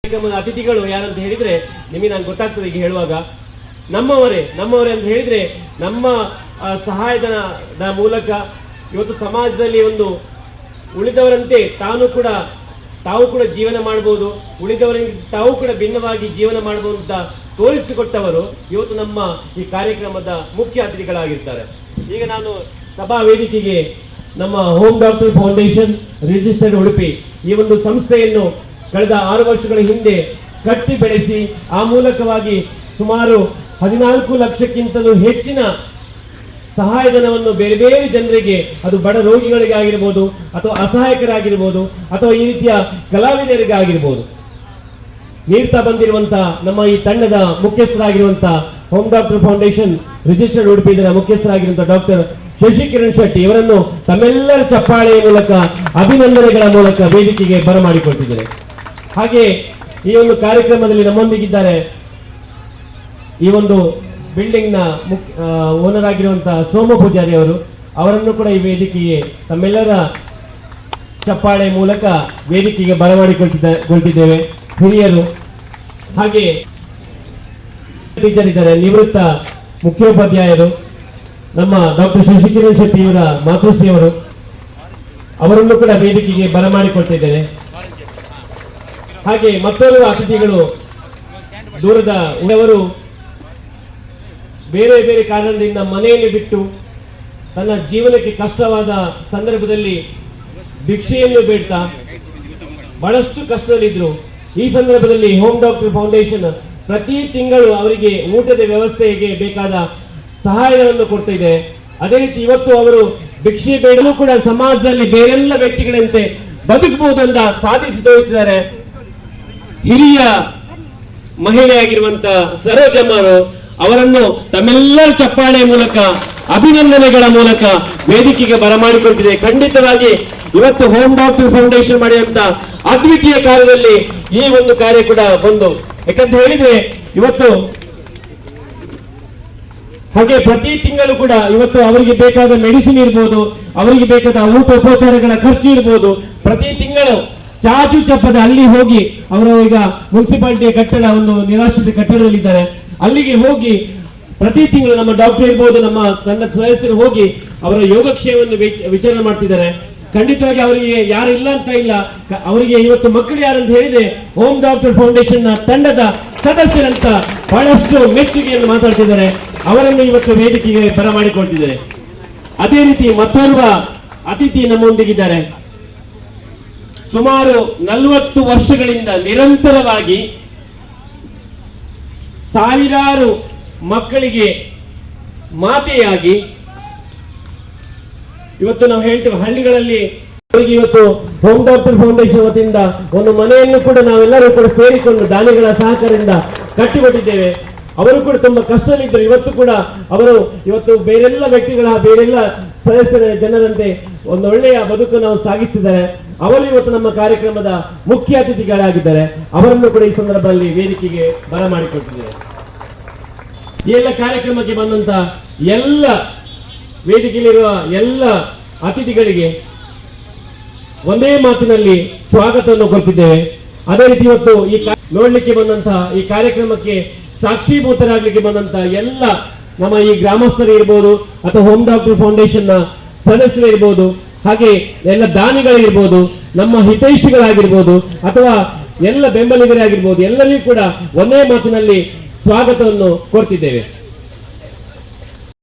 ಕಾರ್ಯಕ್ರಮದ ಅತಿಥಿಗಳು ಯಾರಂತ ಹೇಳಿದ್ರೆ ನಿಮಗೆ ನಾನು ಗೊತ್ತಾಗ್ತದೆ ಈಗ ಹೇಳುವಾಗ ನಮ್ಮವರೇ ಅಂತ ಹೇಳಿದ್ರೆ ನಮ್ಮ ಸಹಾಯಧನದ ಮೂಲಕ ಇವತ್ತು ಸಮಾಜದಲ್ಲಿ ಒಂದು ಉಳಿದವರಂತೆ ತಾವು ಕೂಡ ಜೀವನ ಮಾಡಬಹುದು, ಉಳಿದವರಿಗೆ ತಾವು ಕೂಡ ಭಿನ್ನವಾಗಿ ಜೀವನ ಮಾಡಬಹುದು ಅಂತ ತೋರಿಸಿಕೊಟ್ಟವರು ಇವತ್ತು ನಮ್ಮ ಈ ಕಾರ್ಯಕ್ರಮದ ಮುಖ್ಯ ಅತಿಥಿಗಳಾಗಿರ್ತಾರೆ. ಈಗ ನಾನು ಸಭಾ ವೇದಿಕೆಗೆ ನಮ್ಮ home doctor foundation registered Udupi ಈ ಒಂದು ಸಂಸ್ಥೆಯನ್ನು ಕಳೆದ 6 ವರ್ಷಗಳ ಹಿಂದೆ ಕಟ್ಟಿ ಬೆಳೆಸಿ ಆ ಮೂಲಕವಾಗಿ ಸುಮಾರು 14 ಲಕ್ಷಕ್ಕಿಂತಲೂ ಹೆಚ್ಚಿನ ಸಹಾಯಧನವನ್ನು ಬೇರೆ ಬೇರೆ ಜನರಿಗೆ, ಅದು ಬಡ ರೋಗಿಗಳಿಗೆ ಆಗಿರ್ಬೋದು ಅಥವಾ ಅಸಹಾಯಕರಾಗಿರ್ಬೋದು ಅಥವಾ ಈ ರೀತಿಯ ಕಲಾವಿದರಿಗೆ ಆಗಿರ್ಬೋದು ನೀಡ್ತಾ ಬಂದಿರುವಂತಹ ನಮ್ಮ ಈ ತಂಡದ ಮುಖ್ಯಸ್ಥರಾಗಿರುವಂತಹ home doctor foundation registered Udupi ಇದರ ಮುಖ್ಯಸ್ಥರಾಗಿರುವಂತಹ ಡಾಕ್ಟರ್ ಶಶಿಕಿರಣ್ ಶೆಟ್ಟಿ ಇವರನ್ನು ತಮ್ಮೆಲ್ಲರ ಚಪ್ಪಾಳೆಯ ಮೂಲಕ ಅಭಿನಂದನೆಗಳ ಮೂಲಕ ವೇದಿಕೆಗೆ ಬರಮಾಡಿಕೊಟ್ಟಿದ್ದಾರೆ. ಹಾಗೆ ಈ ಒಂದು ಕಾರ್ಯಕ್ರಮದಲ್ಲಿ ನಮ್ಮೊಂದಿಗಿದ್ದಾರೆ ಈ ಒಂದು ಬಿಲ್ಡಿಂಗ್ ನ ಓನರ್ ಆಗಿರುವಂತಹ ಸೋಮ ಪೂಜಾರಿ ಅವರನ್ನು ಕೂಡ ಈ ವೇದಿಕೆಗೆ ತಮ್ಮೆಲ್ಲರ ಚಪ್ಪಾಳೆ ಮೂಲಕ ವೇದಿಕೆಗೆ ಬರಮಾಡಿಕೊಳ್ತಿದ್ದೇವೆ. ಹಿರಿಯರು ಹಾಗೆ ಟೀಚರ್ ಇದ್ದಾರೆ, ನಿವೃತ್ತ ಮುಖ್ಯೋಪಾಧ್ಯಾಯರು ನಮ್ಮ ಡಾಕ್ಟರ್ ಶಶಿಕಿರಣ್ ಶೆಟ್ಟಿ ಅವರ ಮಾತೃಶ್ರೀ ಅವರನ್ನು ಕೂಡ ವೇದಿಕೆಗೆ ಬರಮಾಡಿಕೊಳ್ತಿದ್ದೇನೆ. ಹಾಗೆ ಮತ್ತೋರ್ವ ಅತಿಥಿಗಳು ದೂರದ ಉಳವರು ಬೇರೆ ಬೇರೆ ಕಾರಣದಿಂದ ಮನೆಯನ್ನು ಬಿಟ್ಟು ತನ್ನ ಜೀವನಕ್ಕೆ ಕಷ್ಟವಾದ ಸಂದರ್ಭದಲ್ಲಿ ಭಿಕ್ಷೆಯನ್ನು ಬೇಡ್ತಾ ಬಹಳಷ್ಟು ಕಷ್ಟದಲ್ಲಿದ್ರು. ಈ ಸಂದರ್ಭದಲ್ಲಿ ಹೋಮ್ ಡಾಕ್ಟರ್ ಫೌಂಡೇಶನ್ ಪ್ರತಿ ತಿಂಗಳು ಅವರಿಗೆ ಊಟದ ವ್ಯವಸ್ಥೆಗೆ ಬೇಕಾದ ಸಹಾಯವನ್ನು ಕೊಡ್ತಾ ಇದೆ. ಅದೇ ರೀತಿ ಇವತ್ತು ಅವರು ಭಿಕ್ಷೆ ಬೇಡಲು ಕೂಡ ಸಮಾಜದಲ್ಲಿ ಬೇರೆಲ್ಲ ವ್ಯಕ್ತಿಗಳಂತೆ ಬದುಕಬಹುದಂತ ಸಾಧಿಸಿ ತೋರಿಸಿದ್ದಾರೆ. ಹಿರಿಯ ಮಹಿಳೆಯಾಗಿರುವಂತ ಸರೋಜಮ್ಮ ಅವರನ್ನು ತಮ್ಮೆಲ್ಲರ ಚಪ್ಪಾಳೆ ಮೂಲಕ ಅಭಿನಂದನೆಗಳ ಮೂಲಕ ವೇದಿಕೆಗೆ ಬರಮಾಡಿಕೊಳ್ತಿದೆ. ಖಂಡಿತವಾಗಿ ಇವತ್ತು ಹೋಮ್ ಡಾಕ್ಟರ್ ಫೌಂಡೇಶನ್ ಮಾಡಿದಂತ ಅದ್ವಿತೀಯ ಕಾರ್ಯದಲ್ಲಿ ಈ ಒಂದು ಕಾರ್ಯ ಕೂಡ ಬಂದು, ಯಾಕಂತ ಹೇಳಿದ್ರೆ ಇವತ್ತು ಹಾಗೆ ಪ್ರತಿ ತಿಂಗಳು ಕೂಡ ಇವತ್ತು ಅವರಿಗೆ ಬೇಕಾದ ಮೆಡಿಸಿನ್ ಇರ್ಬೋದು, ಅವರಿಗೆ ಬೇಕಾದ ಊಟ ಉಪಚಾರಗಳ ಖರ್ಚು ಇರ್ಬೋದು, ಪ್ರತಿ ತಿಂಗಳು ಚಾಚು ಚಪ್ಪದ ಅಲ್ಲಿ ಹೋಗಿ ಅವರು ಈಗ ಮುನ್ಸಿಪಾಲಿಟಿಯ ಕಟ್ಟಡ ಒಂದು ನಿರಾಶ್ರಿತ ಕಟ್ಟಡದಲ್ಲಿದ್ದಾರೆ, ಅಲ್ಲಿಗೆ ಹೋಗಿ ಪ್ರತಿ ತಿಂಗಳು ನಮ್ಮ ಡಾಕ್ಟರ್ ಇರ್ಬೋದು, ನಮ್ಮ ತಂಡದ ಸದಸ್ಯರು ಹೋಗಿ ಅವರ ಯೋಗಕ್ಷೇಮವನ್ನು ವಿಚಾರಣೆ ಮಾಡ್ತಿದ್ದಾರೆ. ಖಂಡಿತವಾಗಿ ಅವರಿಗೆ ಯಾರು ಇಲ್ಲ ಅಂತ ಇಲ್ಲ, ಅವರಿಗೆ ಇವತ್ತು ಮಕ್ಕಳು ಯಾರಂತ ಹೇಳಿದ್ರೆ ಹೋಮ್ ಡಾಕ್ಟರ್ ಫೌಂಡೇಶನ್ ನ ತಂಡದ ಸದಸ್ಯರಂತ ಬಹಳಷ್ಟು ಮೆಚ್ಚುಗೆಯನ್ನು ಮಾತಾಡ್ತಿದ್ದಾರೆ. ಅವರನ್ನು ಇವತ್ತು ವೇದಿಕೆಗೆ ಬರಮಾಡಿಕೊಳ್ತಿದ್ದಾರೆ. ಅದೇ ರೀತಿ ಮತ್ತೋರ್ವ ಅತಿಥಿ ನಮ್ಮೊಂದಿಗಿದ್ದಾರೆ. ಸುಮಾರು 40 ವರ್ಷಗಳಿಂದ ನಿರಂತರವಾಗಿ ಸಾವಿರಾರು ಮಕ್ಕಳಿಗೆ ಮಾತೆಯಾಗಿ ಇವತ್ತು ನಾವು ಹೇಳ್ತೇವೆ ಹಳ್ಳಿಗಳಲ್ಲಿ ಅವರಿಗೆ ಇವತ್ತು ಹೋಮ್ ಡಾಕ್ಟರ್ ಫೌಂಡೇಶನ್ ವತಿಯಿಂದ ಒಂದು ಮನೆಯನ್ನು ಕೂಡ ನಾವೆಲ್ಲರೂ ಕೂಡ ಸೇರಿಕೊಂಡು ದಾನಿಗಳ ಸಹಕಾರದಿಂದ ಕಟ್ಟಿಕೊಟ್ಟಿದ್ದೇವೆ. ಅವರು ಕೂಡ ತುಂಬಾ ಕಷ್ಟದಲ್ಲಿದ್ದರು. ಇವತ್ತು ಕೂಡ ಇವತ್ತು ಬೇರೆಲ್ಲ ಬೇರೆಲ್ಲ ಸದಸ್ಯರ ಜನರಂತೆ ಒಂದು ಒಳ್ಳೆಯ ಬದುಕು ನಾವು ಸಾಗಿಸ್ತಿದ್ದಾರೆ. ಅವರು ಇವತ್ತು ನಮ್ಮ ಕಾರ್ಯಕ್ರಮದ ಮುಖ್ಯ ಅತಿಥಿಗಳಾಗಿದ್ದಾರೆ. ಅವರನ್ನು ಕೂಡ ಈ ಸಂದರ್ಭದಲ್ಲಿ ವೇದಿಕೆಗೆ ಬರಮಾಡಿಕೊಟ್ಟಿದ್ದೇವೆ. ಈ ಎಲ್ಲ ಕಾರ್ಯಕ್ರಮಕ್ಕೆ ಬಂದಂತ ಎಲ್ಲ ವೇದಿಕೆಯಲ್ಲಿರುವ ಎಲ್ಲ ಅತಿಥಿಗಳಿಗೆ ಒಂದೇ ಮಾತಿನಲ್ಲಿ ಸ್ವಾಗತವನ್ನು ಕೊಡ್ತಿದ್ದೇವೆ. ಅದೇ ರೀತಿ ಇವತ್ತು ಈ ನೋಡ್ಲಿಕ್ಕೆ ಬಂದಂತಹ ಈ ಕಾರ್ಯಕ್ರಮಕ್ಕೆ ಸಾಕ್ಷೀಭೂತರಾಗ್ಲಿಕ್ಕೆ ಬಂದಂತ ಎಲ್ಲ ನಮ್ಮ ಈ ಗ್ರಾಮಸ್ಥರು ಇರ್ಬೋದು ಅಥವಾ ಹೋಮ್ ಡಾಕ್ಟರ್ ಫೌಂಡೇಶನ್ ನ ಸದಸ್ಯರು ಇರ್ಬೋದು, ಹಾಗೆ ಎಲ್ಲ ದಾನಿಗಳಿರ್ಬೋದು, ನಮ್ಮ ಹಿತೈಷಿಗಳಾಗಿರ್ಬೋದು ಅಥವಾ ಎಲ್ಲ ಬೆಂಬಲಿಗರೇ ಆಗಿರ್ಬೋದು, ಎಲ್ಲರಿಗೂ ಕೂಡ ಒಂದೇ ಮಾತಿನಲ್ಲಿ ಸ್ವಾಗತವನ್ನು ಕೊಡ್ತಿದ್ದೇವೆ.